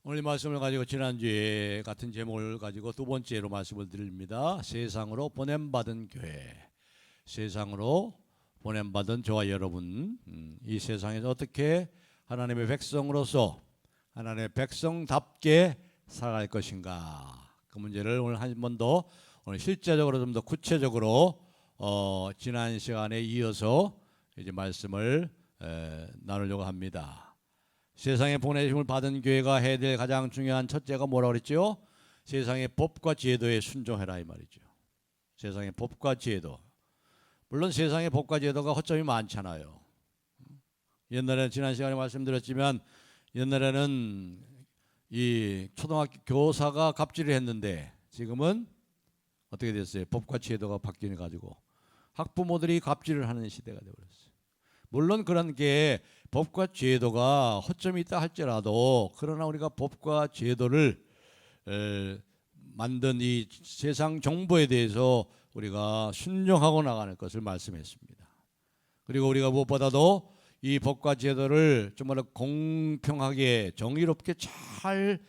오늘 말씀을 가지고 지난주에 같은 제목을 가지고 두 번째로 말씀을 드립니다. 세상으로 보냄받은 교회. 세상으로 보냄받은 저와 여러분, 이 세상에서 어떻게 하나님의 백성으로서 하나님의 백성답게 살아갈 것인가, 그 문제를 오늘 한 번 더 오늘 실제적으로 좀 더 구체적으로 지난 시간에 이어서 이제 말씀을 나누려고 합니다. 세상에 보내심을 받은 교회가 해야 될 가장 중요한 첫째가 뭐라고 그랬죠? 세상의 법과 제도에 순종해라, 이 말이죠. 세상의 법과 제도. 물론 세상의 법과 제도가 허점이 많잖아요. 옛날에 지난 시간에 말씀드렸지만 옛날에는 이 초등학교 교사가 갑질을 했는데 지금은 어떻게 됐어요? 법과 제도가 바뀌어 가지고 학부모들이 갑질을 하는 시대가 되어버렸어요. 물론 그런 게 법과 제도가 허점이 있다 할지라도, 그러나 우리가 법과 제도를 만든 이 세상 정보에 대해서 우리가 순종하고 나가는 것을 말씀했습니다. 그리고 우리가 무엇보다도 이 법과 제도를 정말 공평하게 정의롭게 잘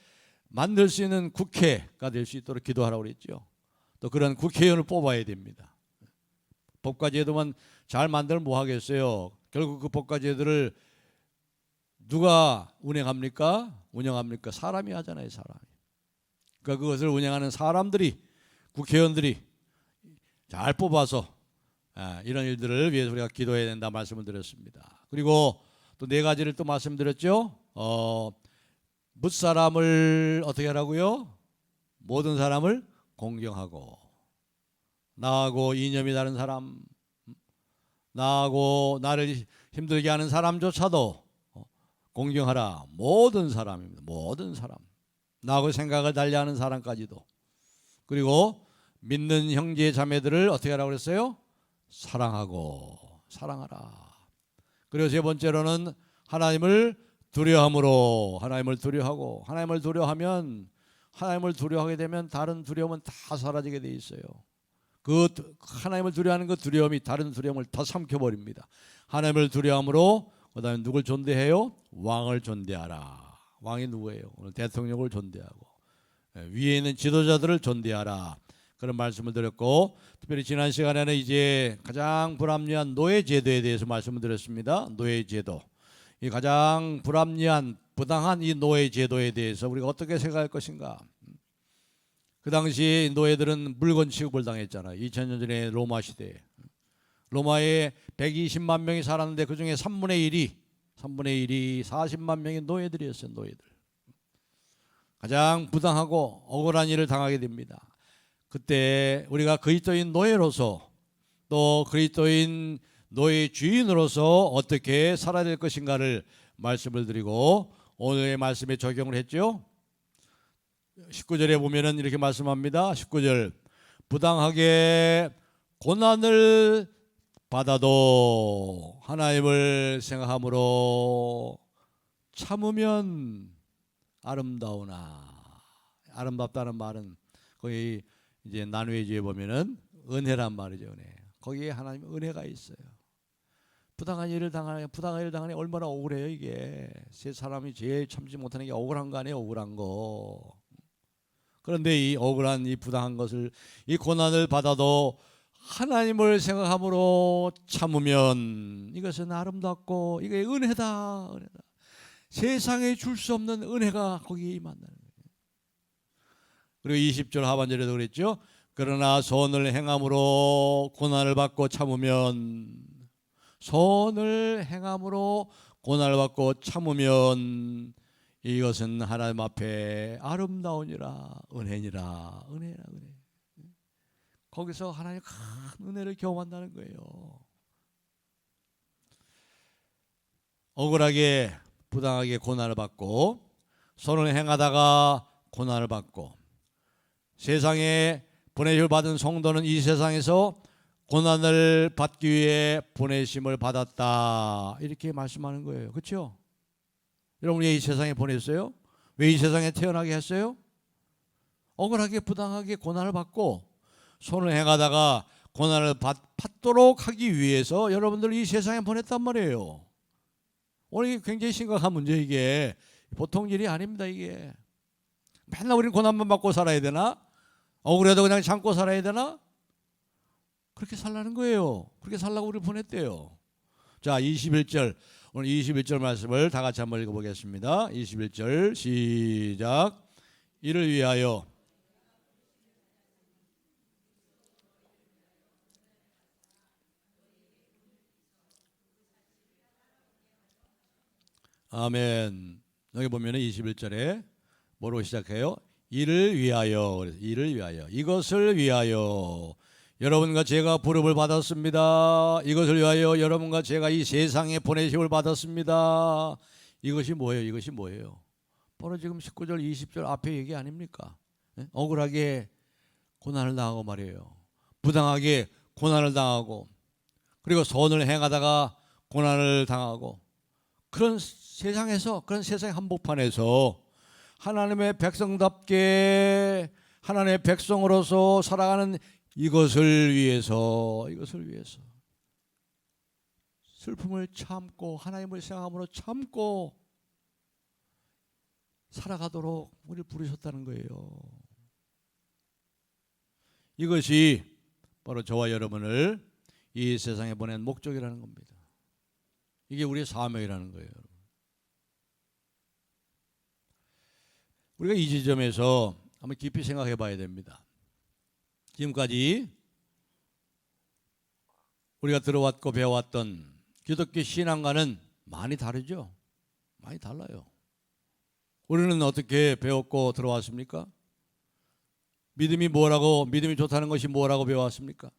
만들 수 있는 국회가 될 수 있도록 기도하라고 그랬죠. 또 그런 국회의원을 뽑아야 됩니다. 법과 제도만 잘 만들면 뭐 하겠어요? 결국 그 법과 제도를 누가 운영합니까? 사람이 하잖아요, 사람이. 그러니까 그것을 운영하는 사람들이, 국회의원들이 잘 뽑아서 이런 일들을 위해서 우리가 기도해야 된다 말씀을 드렸습니다. 그리고 또 네 가지를 또 말씀드렸죠. 뭇사람을 어떻게 하라고요? 모든 사람을 공경하고, 나하고 이념이 다른 사람, 나하고 나를 힘들게 하는 사람조차도 공경하라. 모든 사람입니다. 모든 사람. 나하고 생각을 달리하는 사람까지도. 그리고 믿는 형제 자매들을 어떻게 하라고 그랬어요? 사랑하고, 사랑하라. 그리고 세 번째로는 하나님을 두려함으로, 하나님을 두려워하고, 하나님을 두려워하면, 하나님을 두려워하게 되면 다른 두려움은 다 사라지게 돼 있어요. 그 하나님을 두려워하는 그 두려움이 다른 두려움을 다 삼켜버립니다. 하나님을 두려움으로, 그 다음에 누굴 존대해요? 왕을 존대하라. 왕이 누구예요? 오늘 대통령을 존대하고, 위에 있는 지도자들을 존대하라. 그런 말씀을 드렸고, 특별히 지난 시간에는 이제 가장 불합리한 노예제도에 대해서 말씀을 드렸습니다. 노예제도. 이 가장 불합리한, 부당한 이 노예제도에 대해서 우리가 어떻게 생각할 것인가. 그 당시 노예들은 물건 취급을 당했잖아요. 2000년 전에 로마 시대에. 로마에 120만 명이 살았는데 그 중에 3분의 1이 40만 명의 노예들이었어요. 노예들. 가장 부당하고 억울한 일을 당하게 됩니다. 그때 우리가 그리스도인 노예로서, 또 그리스도인 노예 주인으로서 어떻게 살아야 될 것인가를 말씀을 드리고, 오늘의 말씀에 적용을 했죠. 19절에 보면은 이렇게 말씀합니다. 19절. 부당하게 고난을 받아도 하나님을 생각함으로 참으면 아름다우나. 아름답다는 말은 거기 이제 난회주에 보면은 은혜란 말이죠. 은혜. 거기에 하나님의 은혜가 있어요. 부당한 일을 당하니 얼마나 억울해요. 이게 세 사람이 제일 참지 못하는 게 억울한 거 아니에요. 억울한 거. 그런데 이 억울한 이 부당한 것을, 이 고난을 받아도 하나님을 생각함으로 참으면 이것은 아름답고, 이게 은혜다. 은혜다. 세상에 줄 수 없는 은혜가 거기에 임한다는 거예요. 그리고 20절 하반절에도 그랬죠. 그러나 선을 행함으로 고난을 받고 참으면, 선을 행함으로 고난을 받고 참으면 이것은 하나님 앞에 아름다우니라. 은혜니라. 은혜라. 은혜. 거기서 하나님 큰 은혜를 경험한다는 거예요. 억울하게 부당하게 고난을 받고, 선을 행하다가 고난을 받고, 세상에 보내심을 받은 성도는 이 세상에서 고난을 받기 위해 보내심을 받았다. 이렇게 말씀하는 거예요. 그렇죠? 여러분, 왜 이 세상에 보냈어요? 왜 이 세상에 태어나게 했어요? 억울하게 부당하게 고난을 받고 선을 행하다가 고난을 받도록 하기 위해서 여러분들을 이 세상에 보냈단 말이에요. 오늘 이게 굉장히 심각한 문제, 이게 보통 일이 아닙니다. 이게 맨날 우리는 고난만 받고 살아야 되나? 억울해도 그냥 참고 살아야 되나? 그렇게 살라는 거예요. 그렇게 살라고 우리를 보냈대요. 자, 21절. 오늘 21절 말씀을 다 같이 한번 읽어보겠습니다. 21절 시작. 이를 위하여 아멘. 여기 보면 21절에 뭐로 시작해요? 이를 위하여. 이를 위하여. 이것을 위하여 여러분과 제가 부름을 받았습니다. 이것을 위하여 여러분과 제가 이 세상에 보내심을 받았습니다. 이것이 뭐예요? 이것이 뭐예요? 바로 지금 19절 20절 앞에 얘기 아닙니까? 억울하게 고난을 당하고 말이에요. 부당하게 고난을 당하고 그리고 선을 행하다가 고난을 당하고 그런 세상에서, 그런 세상의 한복판에서 하나님의 백성답게 하나님의 백성으로서 살아가는 이것을 위해서 슬픔을 참고 하나님을 생각함으로 참고 살아가도록 우리를 부르셨다는 거예요. 이것이 바로 저와 여러분을 이 세상에 보낸 목적이라는 겁니다. 이게 우리의 사명이라는 거예요. 우리가 이 지점에서 한번 깊이 생각해 봐야 됩니다. 지금까지 우리가 들어왔고 배워왔던 기독교 신앙과는 많이 다르죠? 많이 달라요. 우리는 어떻게 배웠고 들어왔습니까? 믿음이 뭐라고, 믿음이 좋다는 것이 뭐라고 배워왔습니까?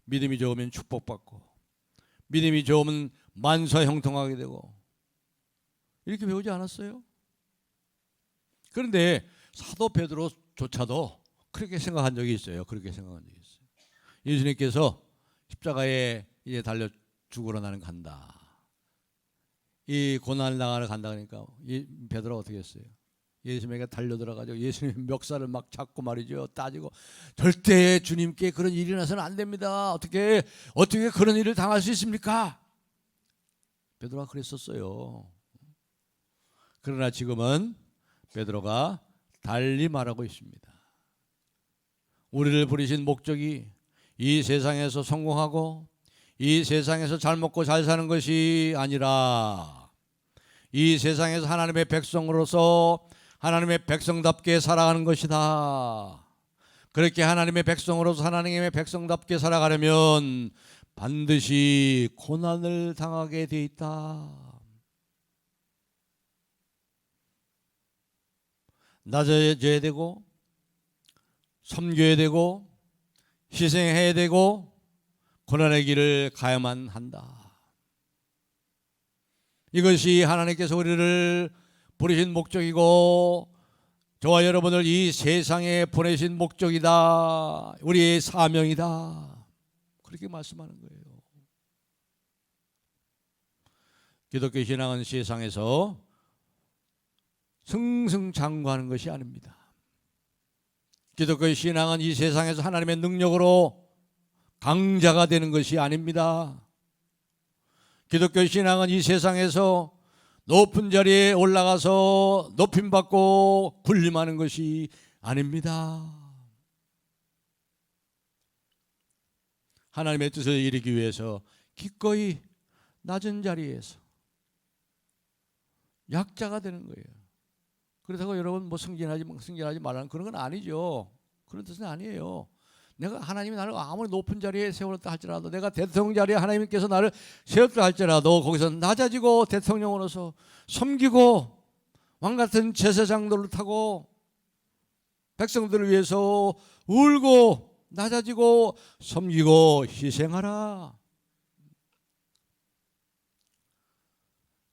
믿음이 좋으면 축복받고 믿음이 좋으면 만사 형통하게 되고 이렇게 배우지 않았어요? 그런데 사도 베드로조차도 그렇게 생각한 적이 있어요. 그렇게 생각한 적이 있어요. 예수님께서 십자가에 이제 달려 죽으러 나는 간다. 이 고난을 당하러 간다 그러니까 베드로가 어떻게 했어요? 예수님에게 달려들어가지고 예수님 멱살을 막 잡고 말이죠. 따지고 절대 주님께 그런 일이 나서는 안 됩니다. 어떻게 그런 일을 당할 수 있습니까? 베드로가 그랬었어요. 그러나 지금은 베드로가 달리 말하고 있습니다. 우리를 부르신 목적이 이 세상에서 성공하고 이 세상에서 잘 먹고 잘 사는 것이 아니라 이 세상에서 하나님의 백성으로서 하나님의 백성답게 살아가는 것이다. 그렇게 하나님의 백성으로서 하나님의 백성답게 살아가려면 반드시 고난을 당하게 돼 있다. 낮아져야 되고 섬겨야 되고 희생해야 되고 고난의 길을 가야만 한다. 이것이 하나님께서 우리를 부르신 목적이고 저와 여러분을 이 세상에 보내신 목적이다. 우리의 사명이다. 그렇게 말씀하는 거예요. 기독교 신앙은 세상에서 승승장구하는 것이 아닙니다. 기독교 신앙은 이 세상에서 하나님의 능력으로 강자가 되는 것이 아닙니다. 기독교 신앙은 이 세상에서 높은 자리에 올라가서 높임받고 군림하는 것이 아닙니다. 하나님의 뜻을 이루기 위해서 기꺼이 낮은 자리에서 약자가 되는 거예요. 그렇다고 여러분 뭐 승진하지 말라는 그런 건 아니죠. 그런 뜻은 아니에요. 내가 하나님이 나를 아무리 높은 자리에 세웠다 할지라도 내가 대통령 자리에 하나님께서 나를 세웠다 할지라도 거기서 낮아지고 대통령으로서 섬기고 왕같은 제사장들을 타고 백성들을 위해서 울고 낮아지고 섬기고 희생하라.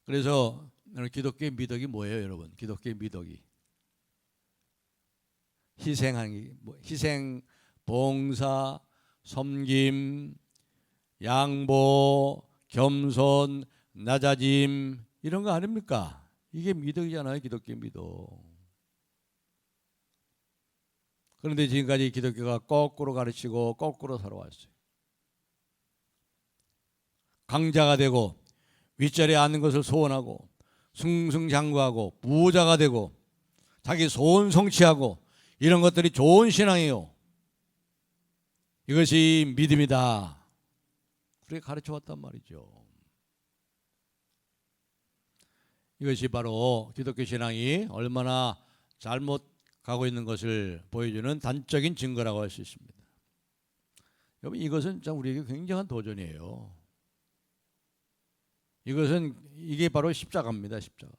그래서 기독교의 미덕이 뭐예요, 여러분? 기독교의 미덕이 희생하기, 희생, 봉사, 섬김, 양보, 겸손, 낮아짐 이런 거 아닙니까? 이게 미덕이잖아요, 기독교의 미덕. 그런데 지금까지 기독교가 거꾸로 가르치고 거꾸로 살아왔어요. 강자가 되고 윗자리에 앉는 것을 소원하고 승승장구하고 부자가 되고 자기 소원 성취하고 이런 것들이 좋은 신앙이요. 이것이 믿음이다. 그렇게 가르쳐 왔단 말이죠. 이것이 바로 기독교 신앙이 얼마나 잘못 가고 있는 것을 보여주는 단적인 증거라고 할 수 있습니다. 여러분, 이것은 참 우리에게 굉장한 도전이에요. 이게 바로 십자가입니다. 십자가.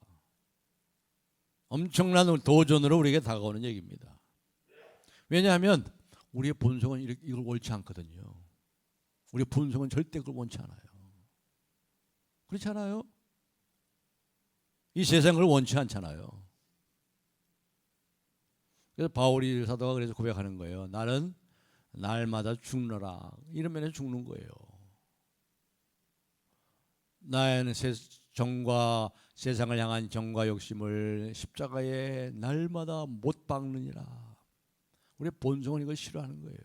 엄청난 도전으로 우리에게 다가오는 얘기입니다. 왜냐하면 우리의 본성은 이걸 원치 않거든요. 우리의 본성은 절대 그걸 원치 않아요. 그렇지 않아요? 이 세상을 원치 않잖아요. 그래서 바울이 사도가 그래서 고백하는 거예요. 나는 날마다 죽노라. 이런 면에서 죽는 거예요. 나의 정과 세상을 향한 정과 욕심을 십자가에 날마다 못 박느니라. 우리 본성은 이걸 싫어하는 거예요.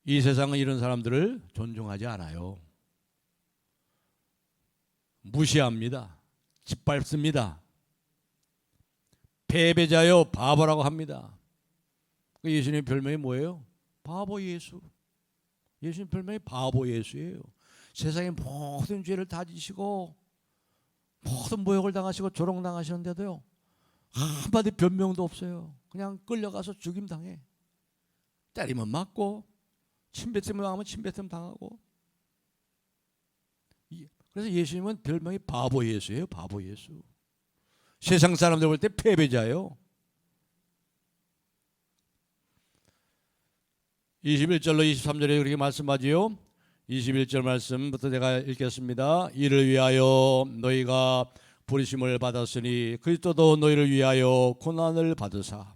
이 세상은 이런 사람들을 존중하지 않아요. 무시합니다. 짓밟습니다. 패배자요 바보라고 합니다. 예수님의 별명이 뭐예요? 바보 예수. 예수님 별명이 바보 예수예요. 세상의 모든 죄를 다 지시고 모든 모욕을 당하시고 조롱당하시는데도요, 한마디 변명도 없어요. 그냥 끌려가서 죽임 당해. 때리면 맞고 침뱉으면 당하면 침뱉음 당하고. 그래서 예수님은 별명이 바보 예수예요. 바보 예수. 세상 사람들 볼 때 패배자예요. 21절로 23절에 그렇게 말씀하지요. 21절 말씀부터 제가 읽겠습니다. 이를 위하여 너희가 부르심을 받았으니 그리스도도 너희를 위하여 고난을 받으사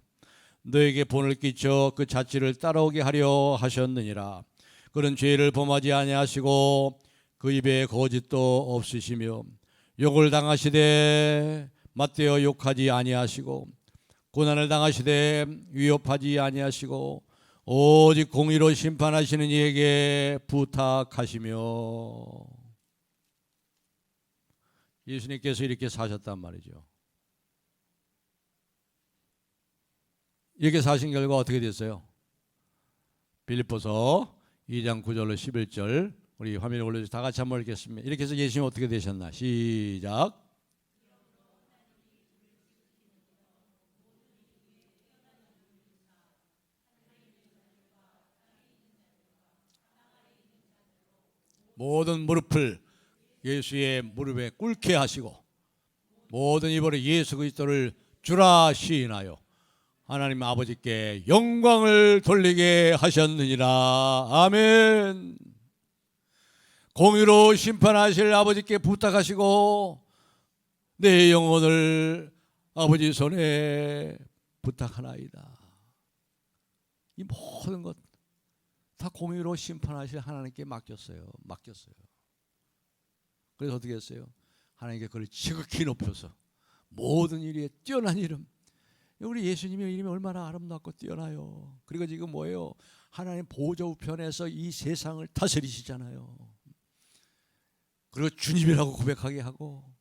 너에게 본을 끼쳐 그 자취를 따라오게 하려 하셨느니라. 그런 죄를 범하지 아니하시고 그 입에 거짓도 없으시며 욕을 당하시되 맞대어 욕하지 아니하시고 고난을 당하시되 위협하지 아니하시고 오직 공의로 심판하시는 이에게 부탁하시며. 예수님께서 이렇게 사셨단 말이죠. 이렇게 사신 결과 어떻게 됐어요? 빌립보서 2장 9절로 11절 우리 화면에 올려주세요. 다 같이 한번 읽겠습니다. 이렇게 해서 예수님 어떻게 되셨나? 시작. 모든 무릎을 예수의 무릎에 꿇게 하시고 모든 입으로 예수 그리스도를 주라 시인하여 하나님 아버지께 영광을 돌리게 하셨느니라. 아멘. 공의로 심판하실 아버지께 부탁하시고 내 영혼을 아버지 손에 부탁하나이다. 이 모든 것 다 공의로 심판하실 하나님께 맡겼어요. 그래서 어떻게 했어요? 하나님께 그를 지극히 높여서 모든 일에 뛰어난 이름. 우리 예수님의 이름이 얼마나 아름답고 뛰어나요. 그리고 지금 뭐예요? 하나님 보좌 우편에서 이 세상을 다스리시잖아요. 그리고 주님이라고 고백하게 하고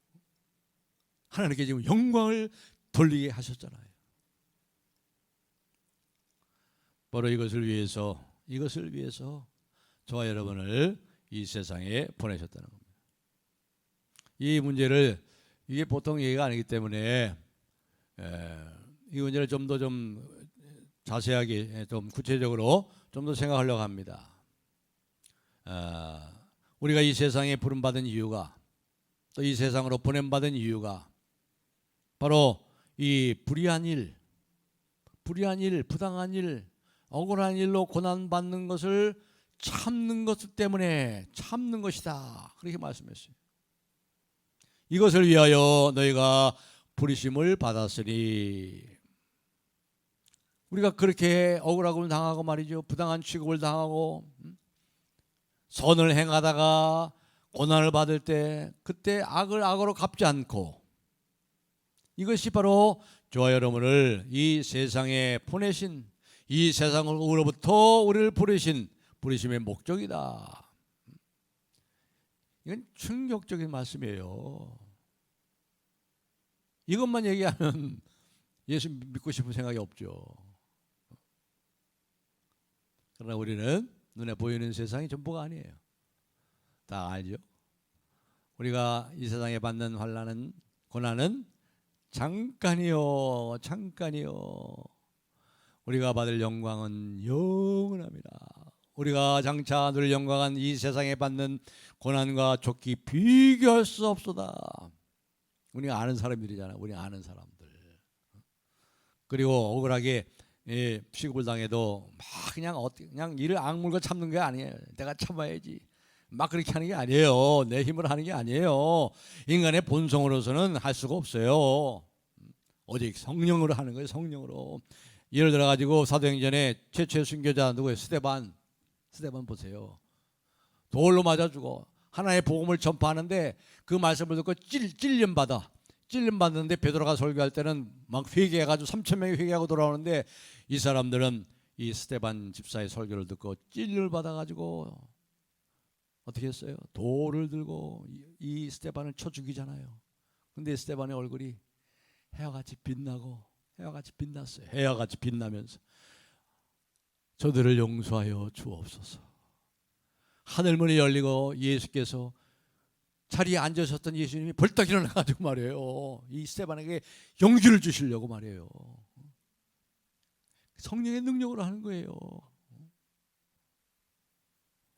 하나님께 지금 영광을 돌리게 하셨잖아요. 바로 이것을 위해서 저와 여러분을 이 세상에 보내셨다는 겁니다. 이 문제를 이게 보통 얘기가 아니기 때문에 이 문제를 좀 더 자세하게 좀 구체적으로 좀 더 생각하려고 합니다. 우리가 이 세상에 부름받은 이유가 또 이 세상으로 보냄받은 이유가 바로 이 불의한 일, 부당한 일, 억울한 일로 고난받는 것을 참는 것 때문에 참는 것이다. 그렇게 말씀했어요. 이것을 위하여 너희가 부르심을 받았으니 우리가 그렇게 억울하고 당하고 말이죠. 부당한 취급을 당하고 선을 행하다가 고난을 받을 때 그때 악을 악으로 갚지 않고 이것이 바로 저와 여러분을 이 세상에 보내신 이 세상으로부터 우리를 부르신 부르심의 목적이다. 이건 충격적인 말씀이에요. 이것만 얘기하면 예수 믿고 싶은 생각이 없죠. 그러나 우리는 눈에 보이는 세상이 전부가 아니에요. 다 알죠? 우리가 이 세상에 받는 환난은, 고난은 잠깐이요, 잠깐이요. 우리가 받을 영광은 영원합니다. 우리가 장차 누릴 영광은 이 세상에 받는 고난과 좋게 비교할 수 없도다. 우리가 아는 사람들이잖아요. 우리 아는 사람들. 그리고 억울하게 취급을 당해도 막 그냥 이를 악물고 참는 게 아니에요. 내가 참아야지. 막 그렇게 하는 게 아니에요. 내 힘으로 하는 게 아니에요. 인간의 본성으로서는 할 수가 없어요. 오직 성령으로 하는 거예요. 성령으로. 예를 들어 가지고 사도행전에 최초의 순교자 누구예요? 스데반 보세요. 돌로 맞아 죽어. 하나의 복음을 전파하는데 그 말씀을 듣고 찔림 받았는데 베드로가 설교할 때는 막 회개해가지고 3,000명이 회개하고 돌아오는데 이 사람들은 이 스데반 집사의 설교를 듣고 찔림을 받아가지고 어떻게 했어요? 돌을 들고 이 스데반을 쳐 죽이잖아요. 근데 스데반의 얼굴이 해와같이 빛나고 해와같이 빛났어요. 해와같이 빛나면서 저들을 용서하여 주옵소서. 하늘문이 열리고 예수께서 자리에 앉으셨던 예수님이 벌떡 일어나가지고 말이에요. 이 스데반에게 용기를 주시려고 말이에요. 성령의 능력으로 하는 거예요.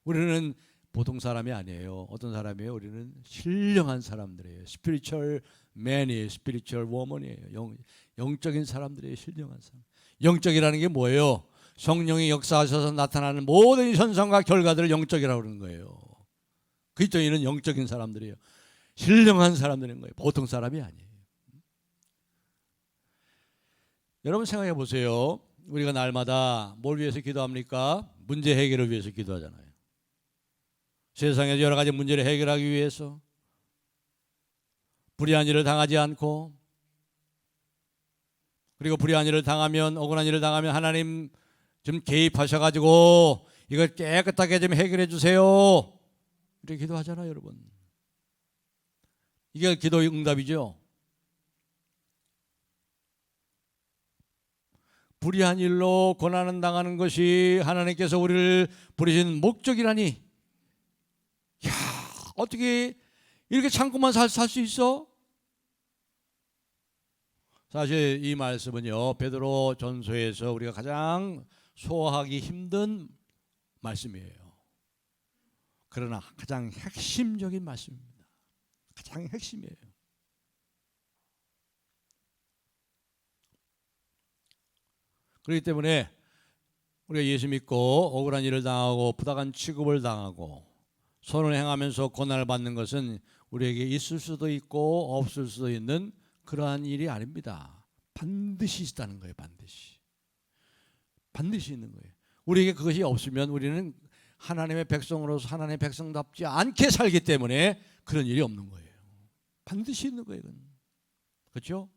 우리는 보통 사람이 아니에요. 어떤 사람이에요? 우리는 신령한 사람들이에요. 스피리추얼 맨이에요. 스피리추얼 워먼이에요. 영적인 사람들이에요. 신령한 사람. 영적이라는 게 뭐예요? 성령이 역사하셔서 나타나는 모든 현상과 결과들을 영적이라고 그러는 거예요. 그리스도인은 영적인 사람들이에요. 신령한 사람들인 거예요. 보통 사람이 아니에요. 여러분 생각해 보세요. 우리가 날마다 뭘 위해서 기도합니까? 문제 해결을 위해서 기도하잖아요. 세상에서 여러 가지 문제를 해결하기 위해서, 불의한 일을 당하지 않고, 그리고 불의한 일을 당하면, 억울한 일을 당하면 하나님 좀 개입하셔가지고 이걸 깨끗하게 좀 해결해 주세요. 이렇게 기도하잖아요, 여러분. 이게 기도의 응답이죠. 불의한 일로 고난을 당하는 것이 하나님께서 우리를 부르신 목적이라니. 야, 어떻게 이렇게 참고만 살 수 있어? 사실 이 말씀은요, 베드로 전서에서 우리가 가장 소화하기 힘든 말씀이에요. 그러나 가장 핵심적인 말씀입니다. 가장 핵심이에요. 그렇기 때문에 우리가 예수 믿고 억울한 일을 당하고 부당한 취급을 당하고 선을 행하면서 고난을 받는 것은 우리에게 있을 수도 있고 없을 수도 있는 그러한 일이 아닙니다. 반드시 있다는 거예요. 반드시 있는 거예요. 우리에게 그것이 없으면 우리는 하나님의 백성으로서 하나님의 백성답지 않게 살기 때문에 그런 일이 없는 거예요. 반드시 있는 거예요. 그렇죠?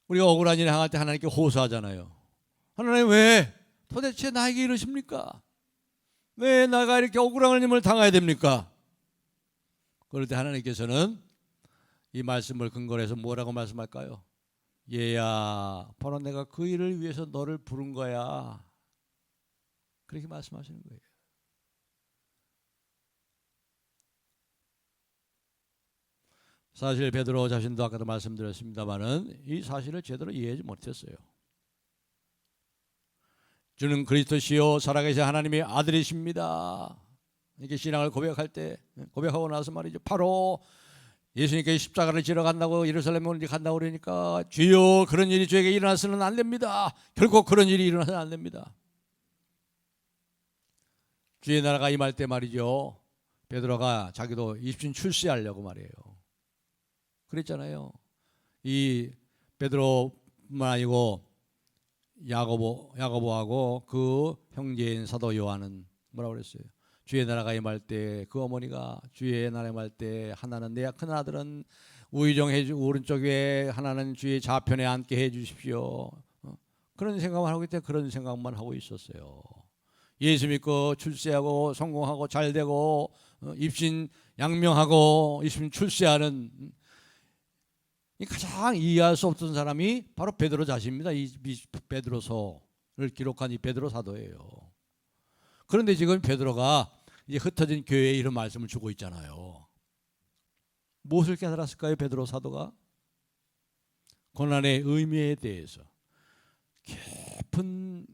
우리가 억울한 일을 행할 때 하나님께 호소하잖아요. 하나님 왜 도대체 나에게 이러십니까? 왜 나가 이렇게 억울한 일을 당해야 됩니까? 그럴 때 하나님께서는 이 말씀을 근거로 해서 뭐라고 말씀할까요? 얘야, 바로 내가 그 일을 위해서 너를 부른 거야. 그렇게 말씀하시는 거예요. 사실 베드로 자신도 아까도 말씀드렸습니다마는 이 사실을 제대로 이해하지 못했어요. 주는 그리스도시요 살아계신 하나님의 아들이십니다. 이렇게 신앙을 고백하고 나서 말이죠. 바로 예수님께서 십자가를 지러 간다고 예루살렘에 간다고 그러니까 주여 그런 일이 저에게 일어나서는 안 됩니다. 결코 그런 일이 일어나서는 안 됩니다. 주의 나라가 임할 때 말이죠. 베드로가 자기도 입신 출세하려고 말이에요. 그랬잖아요. 이 베드로뿐만 아니고 야고보하고 그 형제인 사도 요한은 뭐라고 그랬어요? 주의 나라가 임할 때 그 어머니가 주의 나라가 임할 때 하나는 내 큰 아들은 우의정 오른쪽에 하나는 주의 좌편에 앉게 해 주십시오. 그런 생각만 하고 있대. 그런 생각만 하고 있었어요. 예수 믿고 출세하고 성공하고 잘 되고 입신 양명하고 예수님 출세하는 가장 이해할 수 없던 사람이 바로 베드로 자신입니다. 이 베드로서를 기록한 이 베드로 사도예요. 그런데 지금 베드로가 이제 흩어진 교회에 이런 말씀을 주고 있잖아요. 무엇을 깨달았을까요? 베드로 사도가 고난의 의미에 대해서 깊은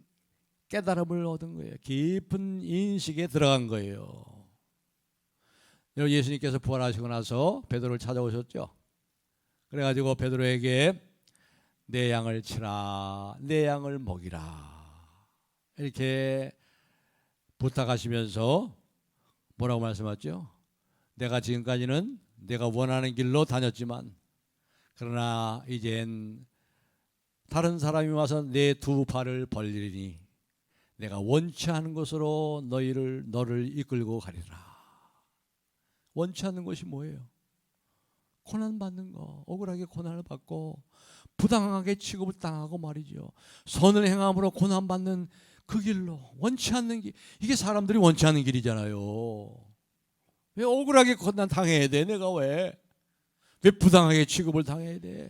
깨달음을 얻은 거예요. 깊은 인식에 들어간 거예요. 여러분, 예수님께서 부활하시고 나서 베드로를 찾아오셨죠. 그래가지고 베드로에게 내 양을 치라, 내 양을 먹이라 이렇게 부탁하시면서 뭐라고 말씀하셨죠? 내가 지금까지는 내가 원하는 길로 다녔지만 그러나 이젠 다른 사람이 와서 내 두 발을 벌리니 내가 원치 않은 곳으로 너를 이끌고 가리라. 원치 않는 것이 뭐예요? 고난받는 거, 억울하게 고난을 받고 부당하게 취급을 당하고 말이죠. 선을 행함으로 고난받는 그 길로, 원치 않는 길, 이게 사람들이 원치 않는 길이잖아요. 왜 억울하게 고난 당해야 돼? 내가 왜 부당하게 취급을 당해야 돼?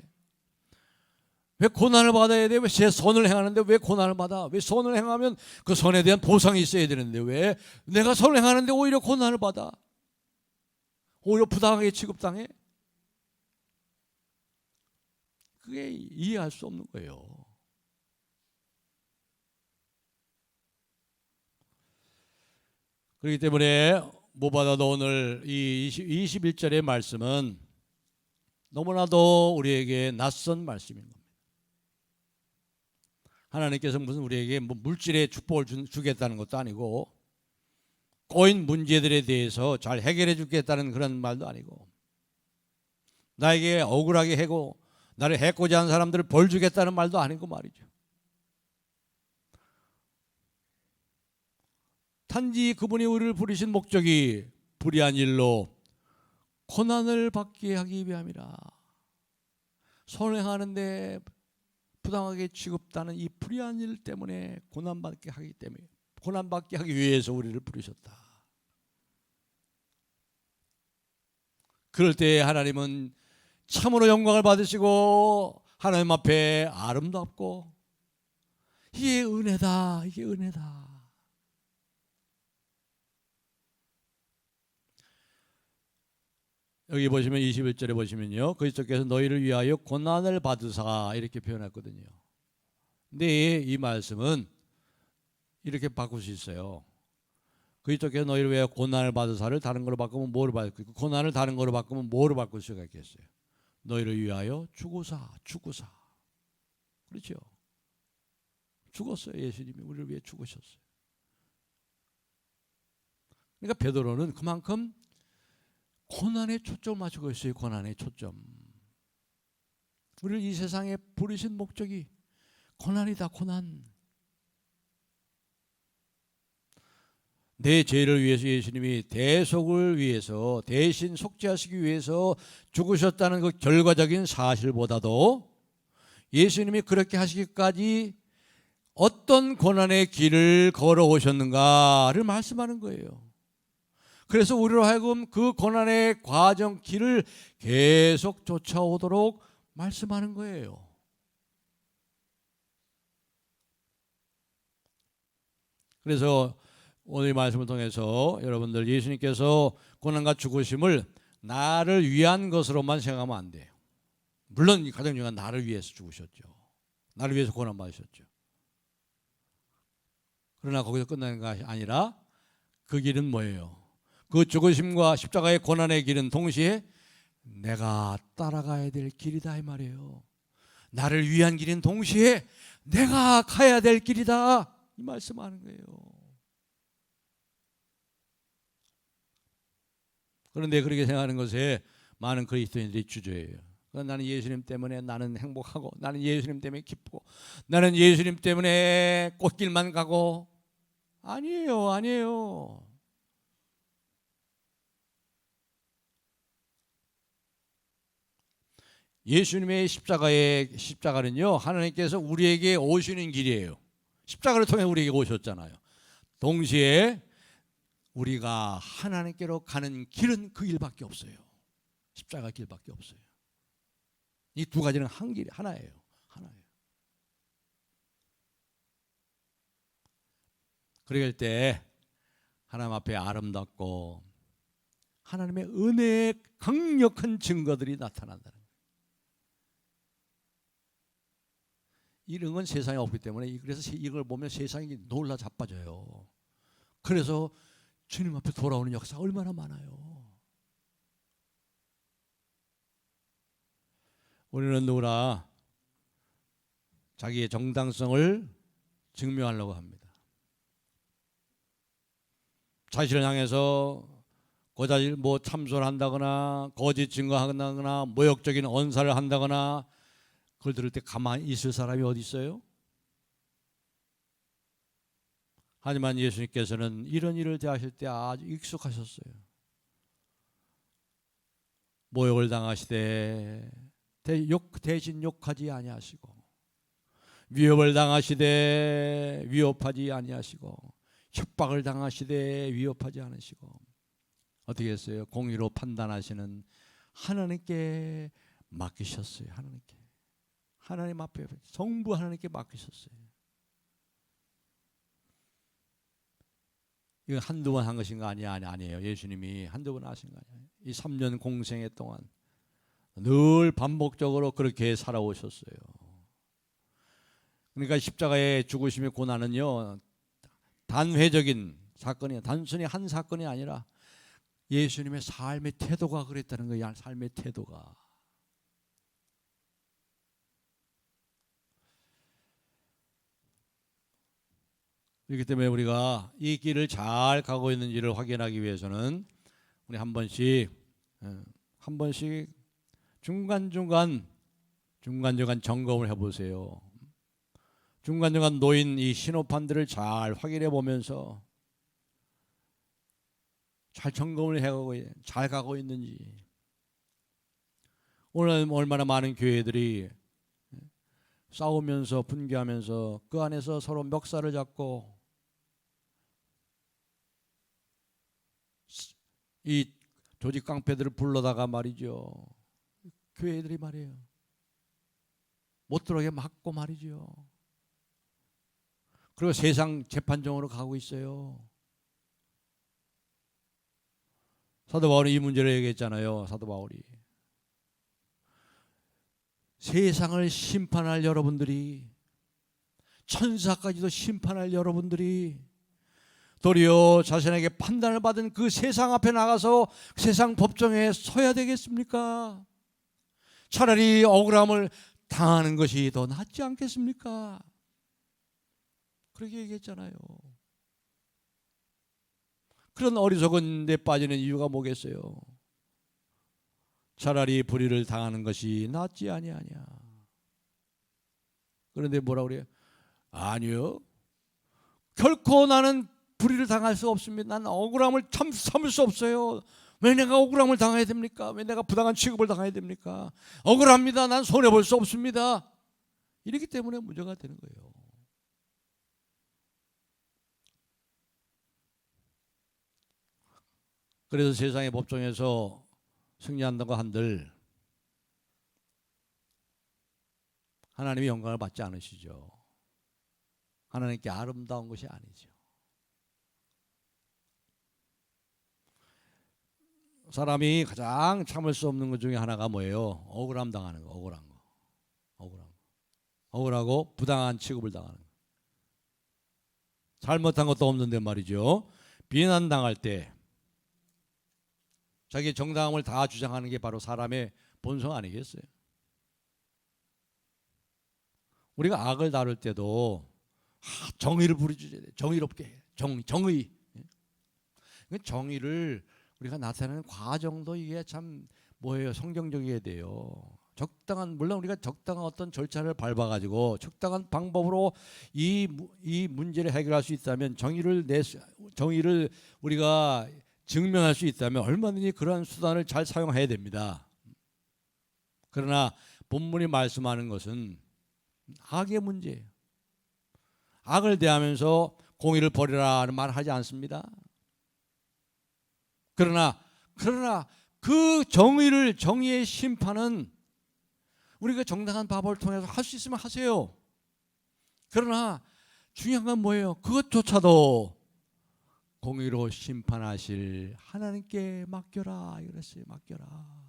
왜 고난을 받아야 돼? 왜 제 선을 행하는데 왜 고난을 받아? 왜 선을 행하면 그 선에 대한 보상이 있어야 되는데 왜 내가 선을 행하는데 오히려 고난을 받아? 오히려 부당하게 취급당해? 그게 이해할 수 없는 거예요. 그렇기 때문에 무엇보다도 오늘 이 21절의 말씀은 너무나도 우리에게 낯선 말씀인 겁니다. 하나님께서 무슨 우리에게 뭐 물질의 축복을 주겠다는 것도 아니고 꼬인 문제들에 대해서 잘 해결해 주겠다는 그런 말도 아니고 나에게 억울하게 하고 나를 해코지 한 사람들을 벌 주겠다는 말도 아니고 말이죠. 단지 그분이 우리를 부르신 목적이 불의한 일로 고난을 받게 하기 위함이라. 선을 행하는데 부당하게 취급다는 이 불의한 일 때문에 고난받게 하기 위해서 우리를 부르셨다. 그럴 때 하나님은 참으로 영광을 받으시고 하나님 앞에 아름답고 이게 은혜다, 이게 은혜다. 여기 보시면 21절에 보시면요, 그리스도께서 너희를 위하여 고난을 받으사 이렇게 표현했거든요. 근데 이 말씀은 이렇게 바꿀 수 있어요. 그리스도께서 너희를 위하여 고난을 받으사를 다른 거로 바꾸면 뭐로 바꿀? 고난을 다른 거로 바꾸면 뭐로 바꿀 수가 있겠어요? 너희를 위하여 죽으사. 그렇죠? 죽었어요. 예수님이 우리를 위해 죽으셨어요. 그러니까 베드로는 그만큼 고난에 초점을 맞추고 있어요. 고난에 초점. 우리를 이 세상에 부르신 목적이 고난이다. 고난. 내 죄를 위해서 예수님이 대속을 위해서 대신 속죄하시기 위해서 죽으셨다는 그 결과적인 사실보다도 예수님이 그렇게 하시기까지 어떤 고난의 길을 걸어오셨는가를 말씀하는 거예요. 그래서 우리로 하여금 그 고난의 과정 길을 계속 쫓아오도록 말씀하는 거예요. 그래서 오늘 말씀을 통해서 여러분들 예수님께서 고난과 죽으심을 나를 위한 것으로만 생각하면 안 돼요. 물론 가장 중요한 나를 위해서 죽으셨죠. 나를 위해서 고난 받으셨죠. 그러나 거기서 끝나는 것이 아니라 그 길은 뭐예요? 그 죽으심과 십자가의 고난의 길은 동시에 내가 따라가야 될 길이다 이 말이에요. 나를 위한 길은 동시에 내가 가야 될 길이다 이 말씀하는 거예요. 그런데 그렇게 생각하는 것에 많은 그리스도인들이 주저해요. 나는 예수님 때문에 나는 행복하고 나는 예수님 때문에 기쁘고 나는 예수님 때문에 꽃길만 가고 아니에요. 예수님의 십자가는요, 하나님께서 우리에게 오시는 길이에요. 십자가를 통해 우리에게 오셨잖아요. 동시에 우리가 하나님께로 가는 길은 그 길밖에 없어요. 십자가 길밖에 없어요. 이 두 가지는 한 길이 하나예요. 하나예요. 그럴 때 하나님 앞에 아름답고 하나님의 은혜의 강력한 증거들이 나타난다는 거예요. 이런 건 세상에 없기 때문에, 그래서 이걸 보면 세상이 놀라 자빠져요. 그래서 주님 앞에 돌아오는 역사가 얼마나 많아요. 우리는 누구나 자기의 정당성을 증명하려고 합니다. 자신을 향해서 거짓 참소를 한다거나 거짓 증거한다거나 모욕적인 언사를 한다거나 그걸 들을 때 가만히 있을 사람이 어디 있어요? 하지만 예수님께서는 이런 일을 대하실 때 아주 익숙하셨어요. 모욕을 당하시되 대신 욕하지 아니하시고, 위협을 당하시되 위협하지 아니하시고, 협박을 당하시되 위협하지 않으시고, 어떻게 했어요? 공의로 판단하시는 하나님께 맡기셨어요. 하나님 앞에 전부 하나님께 맡기셨어요. 이거 한두 번 한 것인가? 아니에요. 예수님이 한두 번 하신 거 아니에요. 이 3년 공생애 동안 늘 반복적으로 그렇게 살아오셨어요. 그러니까 십자가의 죽으심의 고난은요, 단회적인 사건이, 단순히 한 사건이 아니라 예수님의 삶의 태도가 그랬다는 거예요. 삶의 태도가. 그렇기 때문에 우리가 이 길을 잘 가고 있는지를 확인하기 위해서는 우리 한 번씩 중간중간 점검을 해보세요. 중간중간 놓인 이 신호판들을 잘 확인해 보면서 잘 점검을 해가고 잘 가고 있는지. 오늘 얼마나 많은 교회들이 싸우면서 분개하면서 그 안에서 서로 멱살을 잡고 이 조직 깡패들을 불러다가 말이죠, 교회들이 말이에요, 못 들어오게 막고 말이죠. 그리고 세상 재판정으로 가고 있어요. 사도 바울이 이 문제를 얘기했잖아요. 사도 바울이 세상을 심판할 여러분들이, 천사까지도 심판할 여러분들이 도리어 자신에게 판단을 받은 그 세상 앞에 나가서 세상 법정에 서야 되겠습니까? 차라리 억울함을 당하는 것이 더 낫지 않겠습니까? 그렇게 얘기했잖아요. 그런 어리석은 데 빠지는 이유가 뭐겠어요? 차라리 불의를 당하는 것이 낫지 아니하냐. 그런데 뭐라고 그래요? 아니요, 결코 나는 불의를 당할 수 없습니다. 난 억울함을 참을 수 없어요. 왜 내가 억울함을 당해야 됩니까? 왜 내가 부당한 취급을 당해야 됩니까? 억울합니다. 난 손해볼 수 없습니다. 이렇기 때문에 문제가 되는 거예요. 그래서 세상의 법정에서 승리한다고 한들 하나님의 영광을 받지 않으시죠. 하나님께 아름다운 것이 아니죠. 사람이 가장 참을 수 없는 것 중에 하나가 뭐예요? 억울함 당하는 거. 억울하고 부당한 취급을 당하는 거. 잘못한 것도 없는데 말이죠, 비난당할 때 자기 정당함을 다 주장하는 게 바로 사람의 본성 아니겠어요? 우리가 악을 다룰 때도 정의를 부르짖어야 돼. 정의롭게. 정의. 정의를 우리가 나타내는 과정도 이게 참 뭐예요? 성경적이어야 돼요. 물론 우리가 적당한 어떤 절차를 밟아가지고 적당한 방법으로 이 문제를 해결할 수 있다면, 정의를 우리가 증명할 수 있다면 얼마든지 그러한 수단을 잘 사용해야 됩니다. 그러나 본문이 말씀하는 것은 악의 문제예요. 악을 대하면서 공의를 버리라는 말 하지 않습니다. 그러나 그 정의의 심판은 우리가 정당한 방법을 통해서 할 수 있으면 하세요. 그러나 중요한 건 뭐예요? 그것조차도 공의로 심판하실 하나님께 맡겨라 이랬어요. 맡겨라.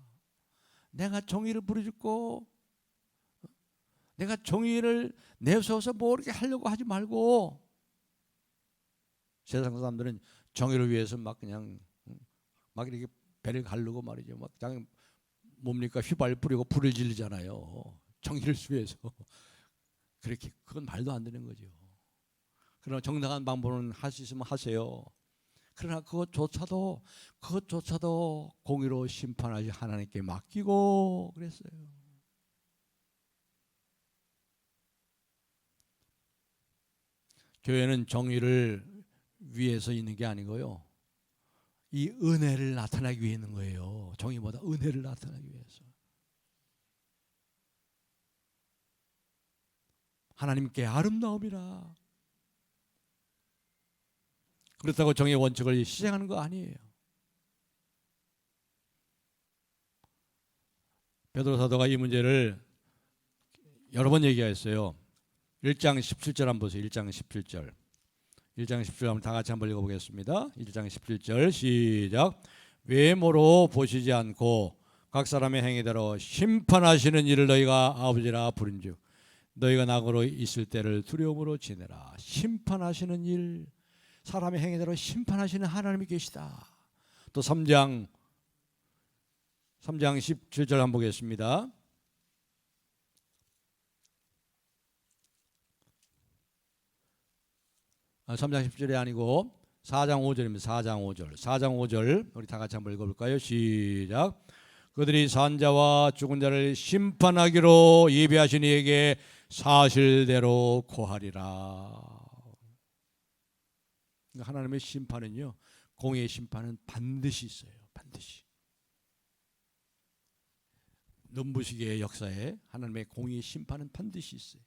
내가 정의를 부르짖고 내가 정의를 내세워서 뭐 이렇게 하려고 하지 말고, 세상 사람들은 정의를 위해서 막 그냥 막 이렇게 배를 가르고 말이죠. 막 그냥 뭡니까 휘발 뿌리고 불을 지르잖아요. 정의를 위해서. 그렇게 그건 말도 안 되는 거죠. 그러나 정당한 방법은 할 수 있으면 하세요. 그러나 그것조차도 공의로 심판하시 하나님께 맡기고 그랬어요. 교회는 정의를 위해서 있는 게 아니고요, 이 은혜를 나타나기 위해 있는 거예요. 정의보다 은혜를 나타나기 위해서. 하나님께 아름다움이라. 그렇다고 정의의 원칙을 시행하는 거 아니에요. 베드로 사도가 이 문제를 여러 번 얘기했어요. 1장 17절 한번 보세요. 1장 17절. 1장 17절 한번 다 같이 한번 읽어보겠습니다. 1장 17절 시작. 외모로 보시지 않고 각 사람의 행위대로 심판하시는 일을 너희가 아버지라 부른즉 너희가 낙으로 있을 때를 두려움으로 지내라. 심판하시는 일, 사람의 행위대로 심판하시는 하나님이 계시다. 또 3장 17절 한번 보겠습니다. 3장 10절이 아니고 4장 5절입니다. 4장 5절 우리 다 같이 한번 읽어볼까요? 시작. 그들이 산 자와 죽은 자를 심판하기로 예비하신 이에게 사실대로 고하리라. 하나님의 심판은요, 공의의 심판은 반드시 있어요. 반드시. 넘부시기의 역사에 하나님의 공의의 심판은 반드시 있어요.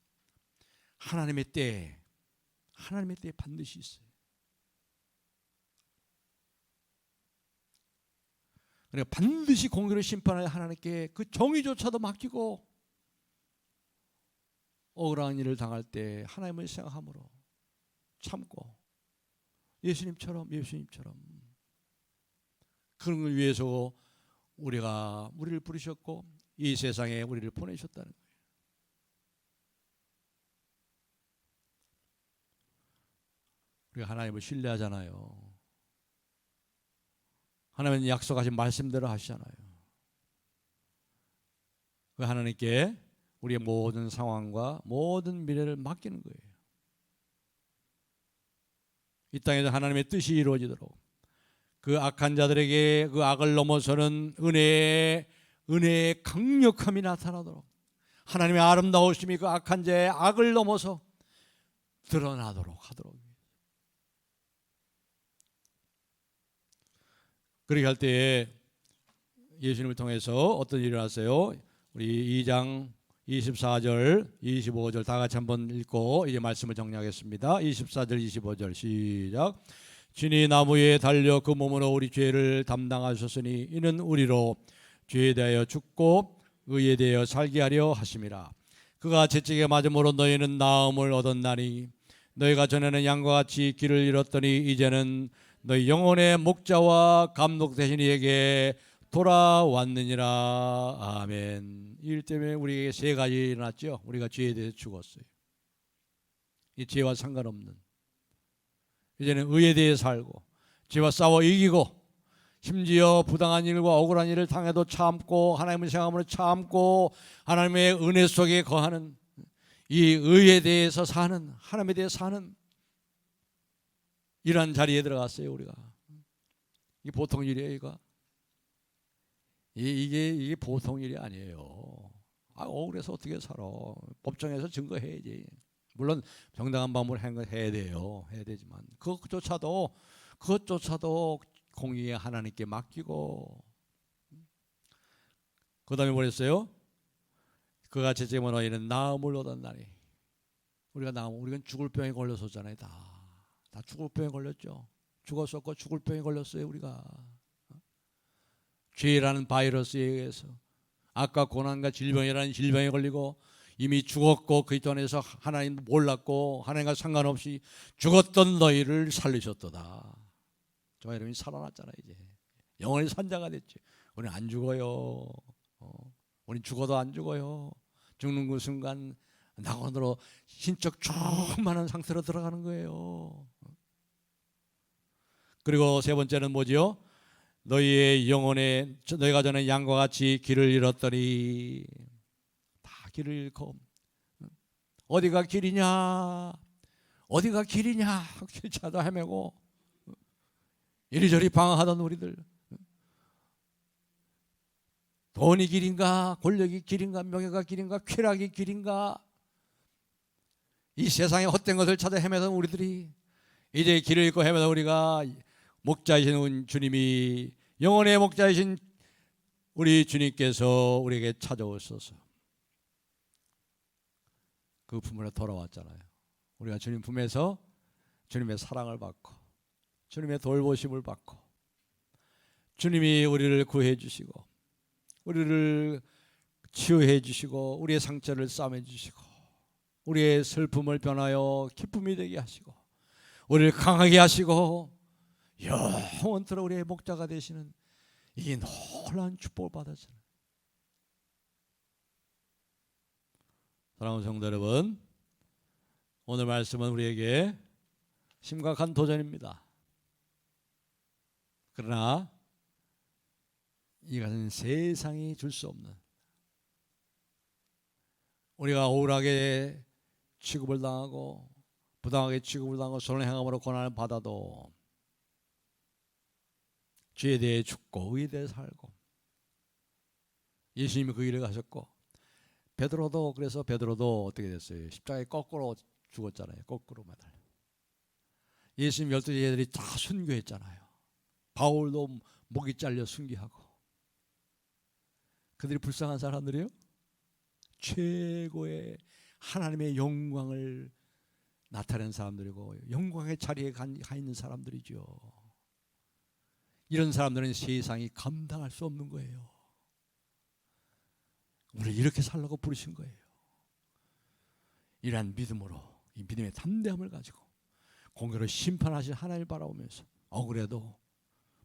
하나님의 때에 반드시 있어요. 그러니까 반드시 공의로 심판할 하나님께 그 정의조차도 맡기고 억울한 일을 당할 때 하나님을 생각함으로 참고 예수님처럼 그런 걸 위해서 우리를 부르셨고 이 세상에 우리를 보내셨다는 거예요. 우리가 하나님을 신뢰하잖아요. 하나님은 약속하신 말씀대로 하시잖아요. 그 하나님께 우리의 모든 상황과 모든 미래를 맡기는 거예요. 이 땅에서 하나님의 뜻이 이루어지도록 그 악한 자들에게 그 악을 넘어서는 은혜의 강력함이 나타나도록 하나님의 아름다우심이 그 악한 자의 악을 넘어서 드러나도록 하도록. 그렇게 할 때에 예수님을 통해서 어떤 일이 일어났어요? 우리 2장 24절 25절 다 같이 한번 읽고 이제 말씀을 정리하겠습니다. 24절 25절 시작. 진이 나무에 달려 그 몸으로 우리 죄를 담당하셨으니 이는 우리로 죄에 대하여 죽고 의에 대하여 살게 하려 하심이라. 그가 채찍에 맞음으로 너희는 나음을 얻었나니 너희가 전에는 양과 같이 길을 잃었더니 이제는 너희 영혼의 목자와 감독 되신 이에게 돌아왔느니라. 아멘. 이 일 때문에 우리에게 세 가지 일어났죠. 우리가 죄에 대해서 죽었어요. 이 죄와 상관없는, 이제는 의에 대해 살고 죄와 싸워 이기고 심지어 부당한 일과 억울한 일을 당해도 참고 하나님의 생각으로 참고 하나님의 은혜 속에 거하는 이 의에 대해서 사는, 하나님에 대해 사는 이런 자리에 들어갔어요. 우리가. 이게 보통 일이에요. 이게 보통 일이 아니에요. 억울해서 어떻게 살아. 법정에서 증거해야지. 물론 정당한 방법을 해야 돼요. 해야 되지만 그것조차도 공의의 하나님께 맡기고. 그 다음에 뭐랬어요? 그가 채찍으로 너희는 나음을 얻었나니. 우리가 죽을 병에 걸렸었잖아요. 다 죽을 병에 걸렸죠. 죽었었고 죽을 병에 걸렸어요. 우리가 죄라는 바이러스에 의해서 악과 고난과 질병이라는 질병에 걸리고 이미 죽었고 그리스도 안에서 하나님 몰랐고 하나님과 상관없이 죽었던 너희를 살리셨도다. 저 여러분이 살아났잖아요. 이제 영원히 산자가 됐지. 우리는 안 죽어요. 우리는 죽어도 안 죽어요. 죽는 그 순간 낙원으로 신적 충만한 상태로 들어가는 거예요. 그리고 세 번째는 뭐지요? 너희의 영혼에 너희가 전에 양과 같이 길을 잃었더니 다 길을 잃고 어디가 길이냐 어디가 길이냐 길 찾아 헤매고 이리저리 방황하던 우리들 돈이 길인가 권력이 길인가 명예가 길인가 쾌락이 길인가 이 세상의 헛된 것을 찾아 헤매던 우리들이 이제 길을 잃고 헤매던 우리가 목자이신 주님이 영혼의 목자이신 우리 주님께서 우리에게 찾아오셔서 그 품으로 돌아왔잖아요. 우리가 주님 품에서 주님의 사랑을 받고 주님의 돌보심을 받고 주님이 우리를 구해 주시고 우리를 치유해 주시고 우리의 상처를 싸매 주시고 우리의 슬픔을 변하여 기쁨이 되게 하시고 우리를 강하게 하시고 영원토록 우리의 목자가 되시는 이 놀라운 축복을 받았잖아요. 사랑하는 성도 여러분, 오늘 말씀은 우리에게 심각한 도전입니다. 그러나 이것은 세상이 줄 수 없는 우리가 억울하게 취급을 당하고 부당하게 취급을 당하고 선을 행함으로 고난을 받아도 죄에 대해 죽고 의에 대해 살고 예수님이 그 일을 가셨고 베드로도 그래서 베드로도 어떻게 됐어요? 십자가에 거꾸로 죽었잖아요. 거꾸로 매달려. 예수님 12제자들이 다 순교했잖아요. 바울도 목이 잘려 순교하고 그들이 불쌍한 사람들이요? 최고의 하나님의 영광을 나타낸 사람들이고 영광의 자리에 가 있는 사람들이죠. 이런 사람들은 세상이 감당할 수 없는 거예요. 우리를 이렇게 살라고 부르신 거예요. 이러한 믿음으로 이 믿음의 담대함을 가지고 공의로 심판하실 하나님을 바라보면서 억울해도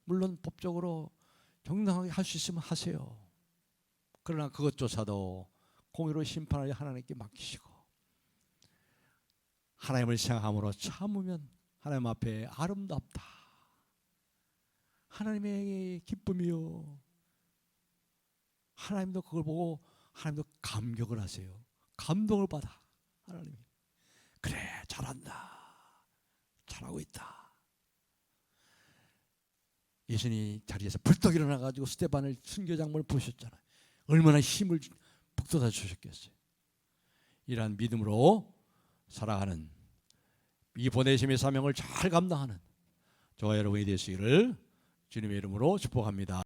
물론 법적으로 정당하게 할 수 있으면 하세요. 그러나 그것조차도 공의로 심판하실 하나님께 맡기시고 하나님을 생각함으로 참으면 하나님 앞에 아름답다. 하나님의 기쁨이요. 하나님도 그걸 보고 하나님도 감격을 하세요. 감동을 받아. 하나님이 그래 잘한다. 잘하고 있다. 예수님이 자리에서 벌떡 일어나가지고 스데반을 순교장면을 보셨잖아요. 얼마나 힘을 북돋아 주셨겠어요. 이러한 믿음으로 살아가는 이 보내심의 사명을 잘 감당하는 저와 여러분이 되시기를 주님의 이름으로 축복합니다.